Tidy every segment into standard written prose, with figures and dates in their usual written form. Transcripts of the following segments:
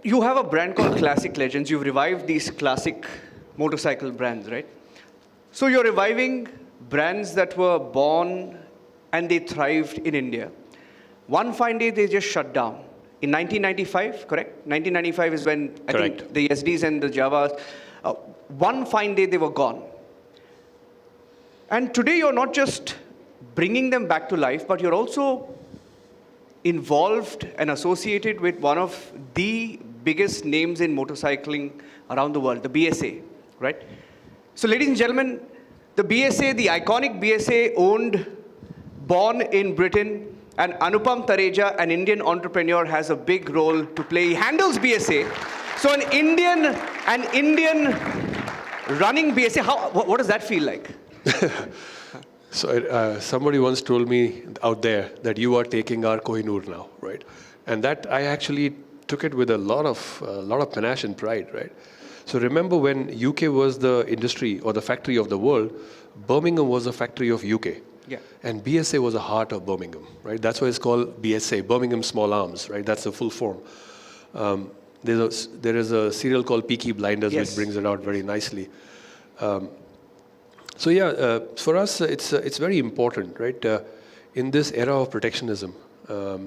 you have a brand called Classic Legends. You've revived these classic motorcycle brands, right? So you're reviving brands that were born and they thrived in India. One fine day, they just shut down. In 1995, correct? 1995 is when I think the Yezdis and the Javas, one fine day they were gone. And today you're not just bringing them back to life, but you're also involved and associated with one of the biggest names in motorcycling around the world, the BSA, right? So ladies and gentlemen, the BSA, the iconic BSA born in Britain, and Anupam Thareja, an Indian entrepreneur, has a big role to play. He handles BSA. So an Indian running BSA, what does that feel like? So somebody once told me out there that you are taking our Kohinoor now, right? And that I actually took it with a lot of panache and pride, right? So remember when UK was the industry or the factory of the world, Birmingham was a factory of UK. Yeah. And BSA was the heart of Birmingham, right? That's why it's called BSA, Birmingham Small Arms, right? That's the full form. There is a serial called Peaky Blinders, which brings it out very nicely. So yeah, for us, it's very important, right? In this era of protectionism, the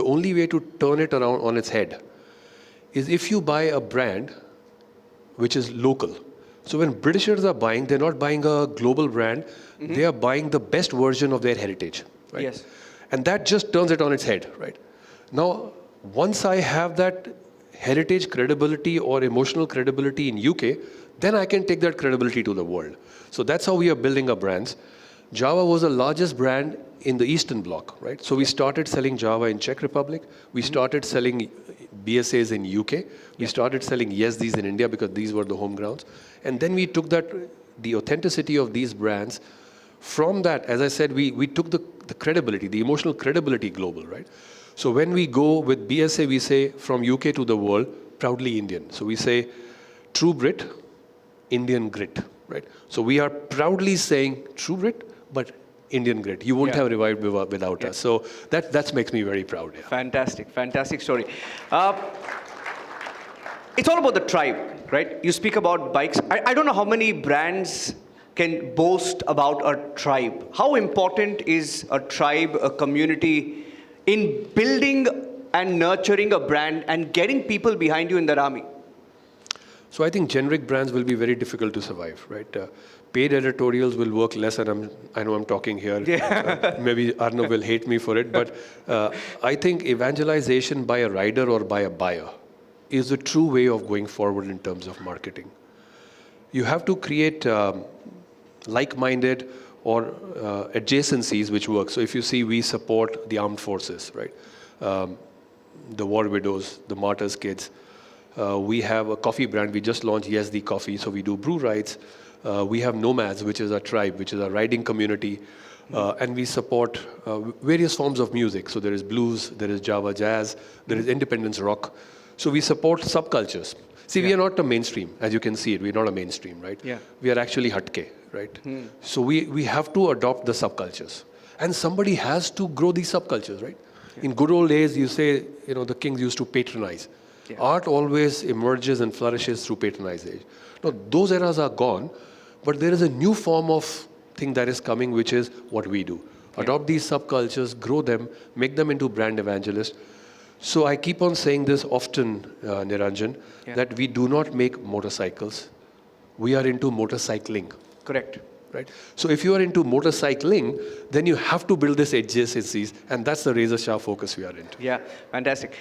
only way to turn it around on its head is if you buy a brand which is local. So when Britishers are buying, they're not buying a global brand, they are buying the best version of their heritage, right? Yes. And that just turns it on its head, right? Now, once I have that heritage credibility or emotional credibility in UK, then I can take that credibility to the world. So that's how we are building our brands. Java was the largest brand in the Eastern Bloc, right? So we started selling Java in Czech Republic. We started selling BSAs in UK. We started selling Yezdis in India because these were the home grounds. And then we took the authenticity of these brands. From that, as I said, we took the credibility, the emotional credibility global, right? So when we go with BSA, we say from UK to the world, proudly Indian. So we say true Brit, Indian grit, right? So we are proudly saying true Brit, but Indian grit. You won't have revived without us. So that makes me very proud. Yeah. Fantastic, fantastic story. It's all about the tribe, right? You speak about bikes. I don't know how many brands can boast about a tribe. How important is a tribe, a community, in building and nurturing a brand and getting people behind you in that army? So I think generic brands will be very difficult to survive, right? Paid editorials will work less, and I know I'm talking here. Maybe Arnab will hate me for it, but I think evangelization by a rider or by a buyer is the true way of going forward in terms of marketing. You have to create like-minded or adjacencies which work. So if you see, we support the armed forces, right? The war widows, the martyrs' kids. We have a coffee brand. We just launched Yezdi Coffee, so we do brew rides. We have Nomads, which is a tribe, which is a riding community. And we support various forms of music. So there is blues, there is Java jazz, there is independence rock. So we support subcultures. See, we are not a mainstream, as you can see it. We're not a mainstream, right? Yeah. We are actually hatke, right? So we have to adopt the subcultures. And somebody has to grow these subcultures, right? In good old days, you say, the kings used to patronize. Art always emerges and flourishes through patronization. Now, those eras are gone, but there is a new form of thing that is coming, which is what we do. Adopt these subcultures, grow them, make them into brand evangelists. So I keep on saying this often, Niranjan, that we do not make motorcycles. We are into motorcycling. Correct. Right? So if you are into motorcycling, then you have to build this adjacencies, and that's the razor-sharp focus we are into. Yeah, fantastic.